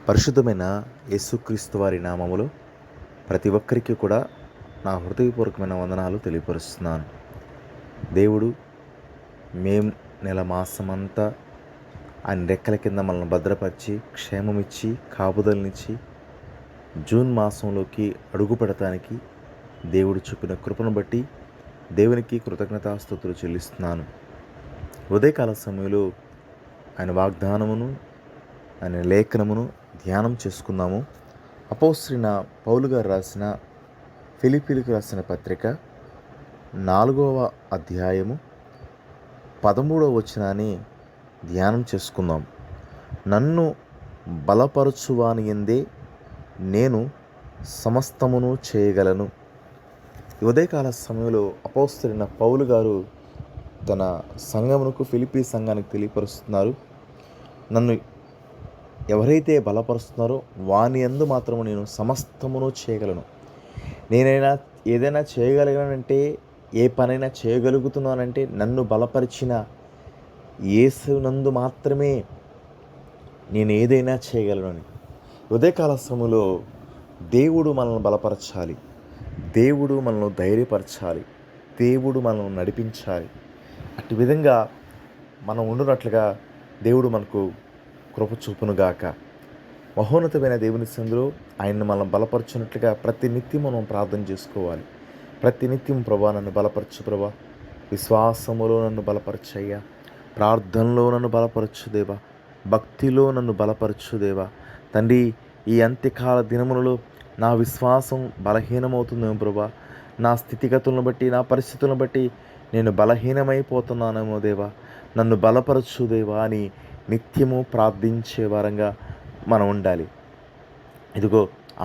పరిశుద్ధమైన యేసుక్రీస్తు వారి నామములో ప్రతి ఒక్కరికి కూడా నా హృదయపూర్వకమైన వందనాలు తెలియపరుస్తున్నాను. దేవుడు నెల మాసమంతా ఆయన రెక్కల కింద మనల్ని భద్రపరిచి క్షేమమిచ్చి కాపుదలనిచ్చి జూన్ మాసంలోకి అడుగు పెడతానికి దేవుడు చూపిన కృపను బట్టి దేవునికి కృతజ్ఞతాస్తుతులు చెల్లిస్తున్నాను. ఉదయకాల సమయంలో ఆయన వాగ్దానమును ఆయన లేఖనమును ధ్యానం చేసుకుందాము. అపోస్తలుడైన పౌలు గారు రాసిన ఫిలిప్పీయులకు రాసిన పత్రిక 4వ అధ్యాయము 13వ వచనాన్ని ధ్యానం చేసుకుందాం. నన్ను బలపరచువాని యందే నేను సమస్తమును చేయగలను. ఉదయకాల సమయంలో అపోస్తలుడైన పౌలు గారు తన సంఘమునకు ఫిలిప్పీ సంఘానికి తెలియపరుస్తున్నారు. నన్ను ఎవరైతే బలపరుస్తున్నారో వాని యందు మాత్రము నేను సమస్తమును చేయగలను. ఏదైనా చేయగలిగానంటే, ఏ పనైనా చేయగలుగుతున్నానంటే నన్ను బలపరిచిన యేసునందు మాత్రమే నేను ఏదైనా చేయగలను అని. ఉదయకాల సమయంలో దేవుడు మనల్ని బలపరచాలి, దేవుడు మనల్ని ధైర్యపరచాలి, దేవుడు మనల్ని నడిపించాలి. అటు విధంగా మనం ఉండునట్లుగా దేవుడు మనకు కృప చూపునుగాక. మహోన్నతమైన దేవుని సన్నిధిలో ఆయన్ని మనం బలపరచున్నట్లుగా ప్రతి నిత్యం మనం ప్రార్థన చేసుకోవాలి. ప్రతి నిత్యం ప్రభా నన్ను బలపరచు ప్రభా, విశ్వాసములో నన్ను బలపరచయ్యా, ప్రార్థనలో నన్ను బలపరచు దేవా, భక్తిలో నన్ను బలపరచు దేవా. తండ్రి, ఈ అంత్యకాల దినములలో నా విశ్వాసం బలహీనమవుతుందేమో ప్రభా, నా స్థితిగతులను బట్టి నా పరిస్థితులను బట్టి నేను బలహీనమైపోతున్నానేమో దేవా, నన్ను బలపరచు దేవా అని నిత్యము ప్రార్థించే వారంగా మనం ఉండాలి. ఇదిగో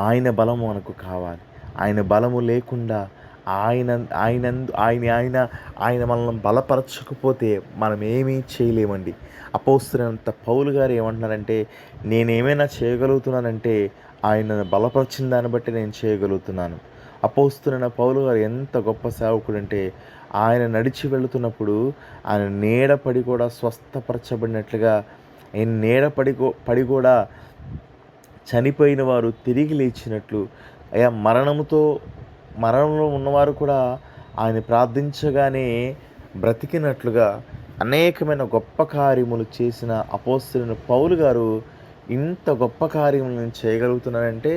ఆయన బలము మనకు కావాలి. ఆయన బలము లేకుండా ఆయన ఆయన ఆయన ఆయన మనల్ని బలపరచకపోతే మనం ఏమీ చేయలేమండి. అపోస్తలుడైన పౌలు గారు ఏమంటున్నారంటే, నేనేమైనా చేయగలుగుతున్నానంటే ఆయనను బలపరిచిన దాన్ని బట్టి నేను చేయగలుగుతున్నాను. అపోస్తలుడైన పౌలు గారు ఎంత గొప్ప సేవకుడు అంటే, ఆయన నడిచి వెళుతున్నప్పుడు ఆయన నీడపడి కూడా స్వస్థపరచబడినట్లుగా, ఆయన పడి కూడా చనిపోయిన వారు తిరిగి లేచినట్లు, మరణంలో ఉన్నవారు కూడా ఆయన ప్రార్థించగానే బ్రతికినట్లుగా అనేకమైన గొప్ప కార్యములు చేసిన అపోస్తలుడైన పౌలు గారు ఇంత గొప్ప కార్యములను చేయగలుగుతున్నారంటే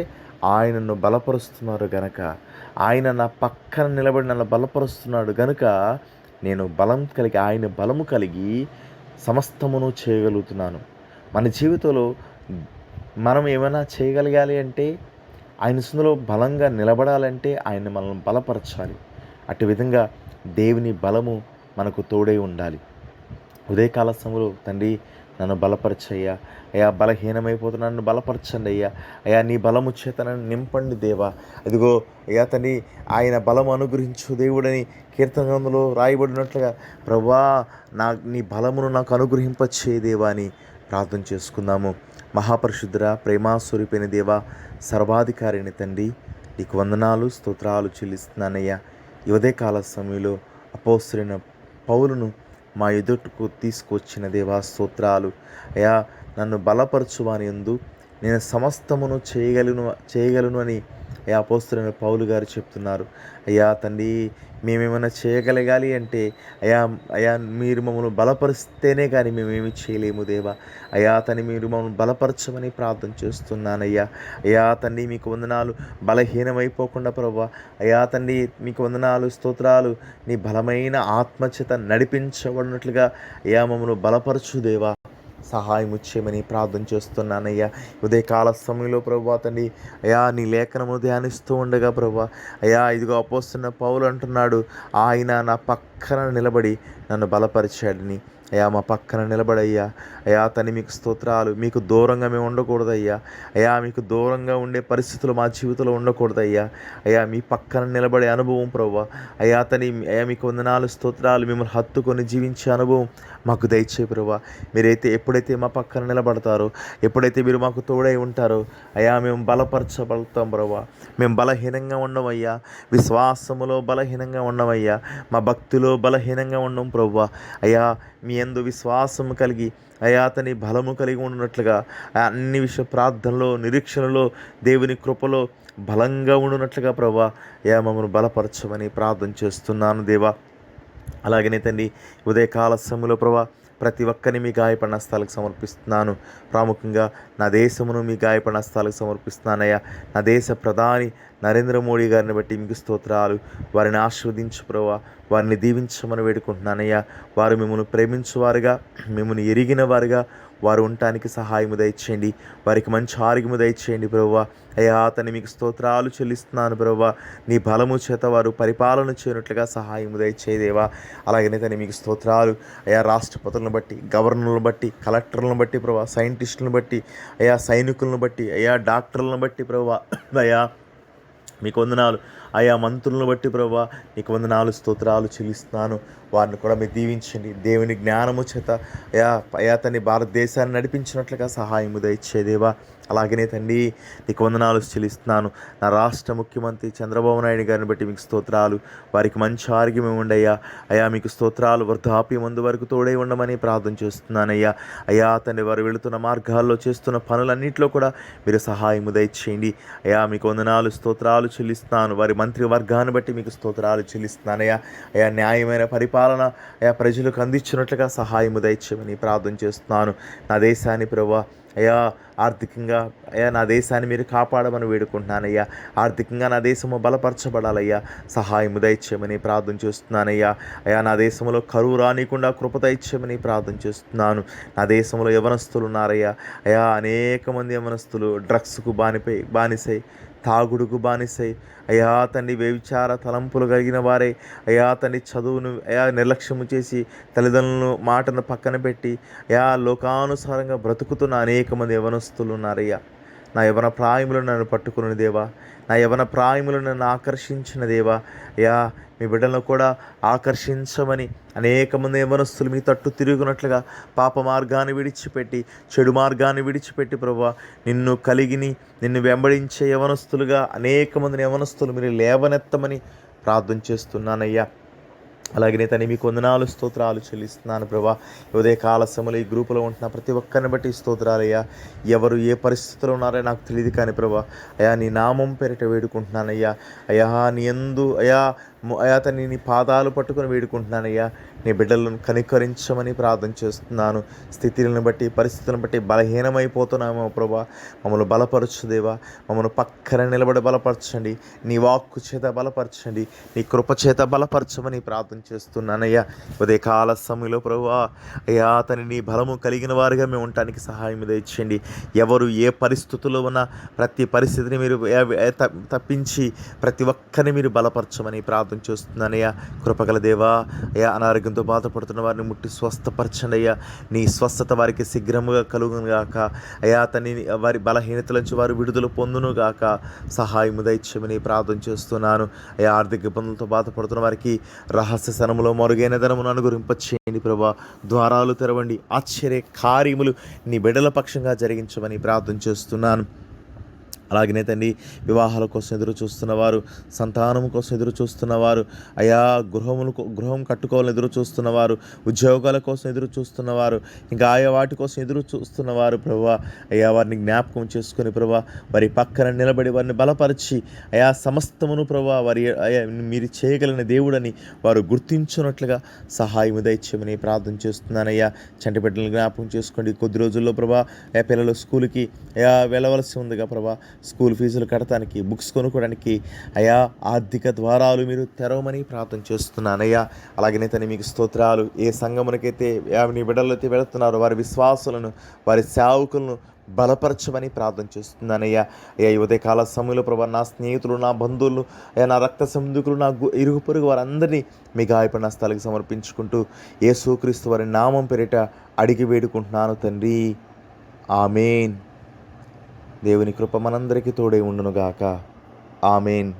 ఆయనను బలపరుస్తున్నారు గనక, ఆయన నా పక్కన నిలబడి నన్ను బలపరుస్తున్నాడు గనుక నేను ఆయన బలము కలిగి సమస్తమును చేయగలుగుతున్నాను. మన జీవితంలో మనం ఏమైనా చేయగలగాలి అంటే, ఆయన సన్నిధిలో బలంగా నిలబడాలంటే ఆయన మనల్ని బలపరచాలి. అటు విధంగా దేవుని బలము మనకు తోడై ఉండాలి. ఉదయకాల సమయంలో తండ్రి నన్ను బలపరచయ్యా, అయ్యా బలహీనమైపోతున్నా నన్ను బలపరచండి అయ్యా, అయ్యా నీ బలము చేత నన్ను నింపండి దేవా. అదిగో అయ్యా తండ్రి, ఆయన బలము అనుగ్రహించు దేవుడని కీర్తన గ్రంథంలో రాయబడినట్లుగా ప్రభా నీ బలమును నాకు అనుగ్రహింపచ్చే దేవా అని ప్రార్థన చేసుకుందాము. మహాపరిశుద్ధుడా, ప్రేమాస్వరూపైన దేవా, సర్వాధికారిని తండ్రి, నీకు వందనాలు స్తోత్రాలు చెల్లిస్తున్నానయ్యా. ఈ ఉదయకాల సమయంలో అపోస్తలుడైన పౌలును మా ఎదుటకు తీసుకొచ్చిన దేవా స్తోత్రాలు. అయ్యా నన్ను బలపరచువాని యందు నేను సమస్తమును చేయగలను అని అయ్యా అపోస్తలుడైన పౌలు గారు చెప్తున్నారు. అయ్యా తండ్రి, మేమేమైనా చేయగలగాలి అంటే అయ్యా మీరు మమ్మల్ని బలపరిస్తేనే కానీ మేమేమి చేయలేము దేవా. అయ్యా తండ్రి, మీరు మమ్మల్ని బలపరచమని ప్రార్థన చేస్తున్నానయ్యా. అయ్యా తండ్రి, మీకు వందనాలు. బలహీనమైపోకుండా ప్రభా, అయ్యా తండ్రి మీకు వందనాలు స్తోత్రాలు. నీ బలమైన ఆత్మచేత నడిపించబడినట్లుగా అయ్యా మమ్మల్ని బలపరచు దేవా, సహాయం చేయమని ప్రార్థన చేస్తున్నానయ్యా. ఉదయకాల సమయంలో ప్రభా తండ్రి, అయ్యా నీ లేఖనము ధ్యానిస్తూ ఉండగా ప్రభా, అయ్యా ఇదిగో అపోస్తలుడైన పౌలు అంటున్నాడు, ఆయన నా పక్కన నిలబడి నన్ను బలపరిచాడని. అయ్యా మా పక్కన నిలబడయ్యా. అయ్యా తని మీకు స్తోత్రాలు. మీకు దూరంగా మేము ఉండకూడదయ్యా. అయ్యా మీకు దూరంగా ఉండే పరిస్థితులు మా జీవితంలో ఉండకూడదయ్యా. అయ్యా మీ పక్కన నిలబడే అనుభవం ప్రభా, అయ్యా మీకు వందనాలు స్తోత్రాలు. మిమ్మల్ని హత్తుకొని జీవించే అనుభవం మాకు దయచేయి ప్రభువా. మీరైతే ఎప్పుడైతే మా పక్కన నిలబడతారో, ఎప్పుడైతే మీరు మాకు తోడై ఉంటారో అయ్యా, మేము బలపరచబడతాం ప్రభువా. మేము బలహీనంగా ఉండమయ్యా, విశ్వాసములో బలహీనంగా ఉండమయ్యా, మా భక్తిలో బలహీనంగా ఉండం ప్రభువా. అయ్యా, మీ యందు విశ్వాసము కలిగి అయ్యా అతని బలము కలిగి ఉన్నట్లుగా అన్ని విషయ ప్రార్థనలో, నిరీక్షణలో, దేవుని కృపలో బలంగా ఉండునట్లుగా ప్రభువా అయ్యా మమ్మల్ని బలపరచమని ప్రార్థన చేస్తున్నాను దేవా. అలాగనే తండ్రి, ఉదయకాల సమయంలో ప్రభా ప్రతి ఒక్కరిని మీ గాయపడిన స్థలాలకు సమర్పిస్తున్నాను. ప్రాముఖ్యంగా నా దేశమును మీ గాయపడిన స్థలాలకు సమర్పిస్తున్నానయ్యా. నా దేశ ప్రధాని నరేంద్ర మోడీ గారిని బట్టి మీకు స్తోత్రాలు. వారిని ఆశీర్వదించు ప్రభా, వారిని దీవించమని వేడుకుంటున్నానయ్యా. వారు మిమ్మల్ని ప్రేమించువారుగా, మిమ్మల్ని ఎరిగిన వారుగా వారు ఉండటానికి సహాయము దయచేయండి. వారికి మంచి ఆరోగ్యము దయచేయండి ప్రభువా. అయ్యా అతన్ని మీకు స్తోత్రాలు చెల్లిస్తున్నాను ప్రభువా. నీ బలము చేత వారు పరిపాలన చేయనట్లుగా సహాయము దయచేదేవా. అలాగనే తను మీకు స్తోత్రాలు. అయ్యా రాష్ట్రపతులను బట్టి, గవర్నర్లను బట్టి, కలెక్టర్లను బట్టి ప్రభువా, సైంటిస్టులను బట్టి, అయ్యా సైనికులను బట్టి, అయ్యా డాక్టర్లను బట్టి ప్రభువా అయ్యా మీకు వందనాలు. ఆయా మంత్రులను బట్టి ప్రభువా నీకు వందనాలు, స్తోత్రాలు చెల్లిస్తున్నాను. వారిని కూడా మీరు దీవించండి. దేవుని జ్ఞానము చేత అయా తన్ని భారతదేశాన్ని నడిపించినట్లుగా సహాయము దయచేదేవా. అలాగనే తండ్రి నీకు వందనాలు చెల్లిస్తున్నాను. నా రాష్ట్ర ముఖ్యమంత్రి చంద్రబాబు నాయుడు గారిని బట్టి మీకు స్తోత్రాలు. వారికి మంచి ఆరోగ్యం ఇవ్వండి అయ్యా మీకు స్తోత్రాలు. వృద్ధాప్యం ముందు వరకు తోడై ఉండమని ప్రార్థన చేస్తున్నానయ్యా. అయ్యా తండ్రి వారు వెళుతున్న మార్గాల్లో చేస్తున్న పనులన్నింటిలో కూడా మీరు సహాయము దయచేయండి. అయ్యా మీకు వందనాలు, స్తోత్రాలు చెల్లిస్తున్నాను. వారి మంత్రి వర్గాన్ని బట్టి మీకు స్తోత్రాలు చెల్లిస్తున్నానయ్యా. అయ్యా న్యాయమైన పరిపాలన అయ్యా ప్రజలకు అందించినట్లుగా సహాయము దయచేయమని ప్రార్థన చేస్తున్నాను. నా దేశాన్ని ప్రభువా అయ్యా ఆర్థికంగా అయ్యా నా దేశాన్ని మీరు కాపాడమని వేడుకుంటున్నానయ్యా. ఆర్థికంగా నా దేశము బలపరచబడాలయ్యా, సహాయము దయచేయమని ప్రార్థన చేస్తున్నానయ్యా. అయ్యా నా దేశంలో కరువు రానికుండా కృప దయచేయమని ప్రార్థన చేస్తున్నాను. నా దేశంలో యవనస్తులు ఉన్నారయ్యా. అయ్యా అనేక మంది యవనస్తులు డ్రగ్స్కు బానిసై, తాగుడుకు బానిసై అయ్యా తండ్రి వ్యభిచార తలంపులు కలిగిన వారే అయ్యా తండ్రి చదువును అయా నిర్లక్ష్యము చేసి తల్లిదండ్రులను మాటను పక్కన పెట్టి అయా లోకానుసారంగా బ్రతుకుతున్న అనేక మంది యవనస్తులు ఉన్నారయ్యా. నా యవన ప్రాయములను నన్ను పట్టుకుని దేవా, నా యవన ప్రాయములను నన్ను ఆకర్షించిన దేవా అయ్యా మీ బిడ్డలను కూడా ఆకర్షించమని అనేక మంది యవనస్తులు మీ తట్టు తిరుగునట్లుగా పాప మార్గాన్ని విడిచిపెట్టి, చెడు మార్గాన్ని విడిచిపెట్టి ప్రభువా నిన్ను వెంబడించే యవనస్తులుగా అనేక మందిని యవనస్తులు మీరు లేవనెత్తమని ప్రార్థన చేస్తున్నానయ్యా. అలాగనే తను మీకు వందనాలు, స్తోత్రాలు చెల్లిస్తున్నాను ప్రభా. ఉదయకాల సమయంలో ఈ గ్రూపులో ఉంటున్న ప్రతి ఒక్కరిని బట్టి స్తోత్రాలయ్యా. ఎవరు ఏ పరిస్థితుల్లో ఉన్నారో నాకు తెలియదు కానీ ప్రభా అయ్యా నీ నామం పేరిట వేడుకుంటున్నానయ్యా. అయ్యా నీ యందు అయ్యా తని నీ పాదాలు పట్టుకొని వేడుకుంటున్నానయ్యా. నీ బిడ్డలను కనికరించమని ప్రార్థన చేస్తున్నాను. స్థితిలను బట్టి, పరిస్థితులను బట్టి బలహీనమైపోతున్నామో ప్రభా మమ్మల్ని బలపరచుదేవా. మమ్మల్ని పక్కన నిలబడి బలపరచండి. నీ వాక్కు చేత బలపరచండి. నీ కృప చేత బలపరచమని ప్రార్థన చేస్తున్నానయ్యా. ఉదయకాల సమయంలో ప్రభువా అయ్యా నీ బలము కలిగిన వారుగా మేము ఉండటానికి సహాయం దయచేయండి. ఎవరు ఏ పరిస్థితుల్లో ఉన్న ప్రతి పరిస్థితిని మీరు తప్పించి ప్రతి ఒక్కరిని మీరు బలపరచమని ప్రార్థన చేస్తున్నానయ్యా. కృపగల దేవా అయ్యా అనారోగ్యంతో బాధపడుతున్న వారిని ముట్టి స్వస్థపరచండి అయ్యా. నీ స్వస్థత వారికి శీఘ్రముగా కలుగును గాక అయ్యా. వారి బలహీనతల నుంచి వారు విడుదల పొందును గాక సహాయము దయచేయమని ప్రార్థన చేస్తున్నాను అయ్యా. ఆర్థిక ఇబ్బందులతో బాధపడుతున్న వారికి రహస్య స్థలములో మరుగైన ధనమును అనుగ్రహింపచేయండి ప్రభా. ద్వారాలు తెరవండి. ఆశ్చర్య కార్యములు నీ బిడ్డల పక్షంగా జరిగించమని ప్రార్థన చేస్తున్నాను. అలాగనే తండ్రి వివాహాల కోసం ఎదురు చూస్తున్నవారు, సంతానం కోసం ఎదురు చూస్తున్నవారు, అయా గృహం కట్టుకోవాలని ఎదురు చూస్తున్నవారు, ఉద్యోగాల కోసం ఎదురు చూస్తున్నవారు, ఇంకా ఆయా వాటి కోసం ఎదురు చూస్తున్నవారు ప్రభువా అయ్యా వారిని జ్ఞాపకం చేసుకుని ప్రభువా వారి పక్కన నిలబడి వారిని బలపరిచి అయా సమస్తమును ప్రభువా అయా మీరు చేయగలిగిన దేవుడని వారు గుర్తించున్నట్లుగా సహాయం దయచేయమని ప్రార్థన చేస్తున్నానయ్యా. చంటి బిడ్డలను జ్ఞాపకం చేసుకోండి. కొద్ది రోజుల్లో ప్రభా అయా పిల్లలు స్కూల్కి అయా వెళ్ళవలసి ఉందిగా ప్రభా. స్కూల్ ఫీజులు కట్టడానికి, బుక్స్ కొనుక్కోవడానికి అయా ఆర్థిక ద్వారాలు మీరు తెరవమని ప్రార్థన చేస్తున్నానయ్యా. అలాగనే తను మీకు స్తోత్రాలు. ఏ సంఘమునకైతే నీ బిడ్డలైతే వెళుతున్నారో వారి విశ్వాసులను, వారి సేవకులను బలపరచమని ప్రార్థన చేస్తున్నానయ్యా. అయ్యా ఈ ఉదయకాల సమయంలో ప్రభా నా స్నేహితులు, నా బంధువులు, అయ్యా నా రక్త సంబంధికులు, నా ఇరుగు పొరుగు వారందరినీ మీ గాయపడిన స్థలానికి సమర్పించుకుంటూ యేసుక్రీస్తు వారి నామం పేరిట అడిగి వేడుకుంటున్నాను తండ్రి. ఆమేన్. దేవుని కృప మనందరికీ తోడై ఉండునుగాక. ఆమేన్.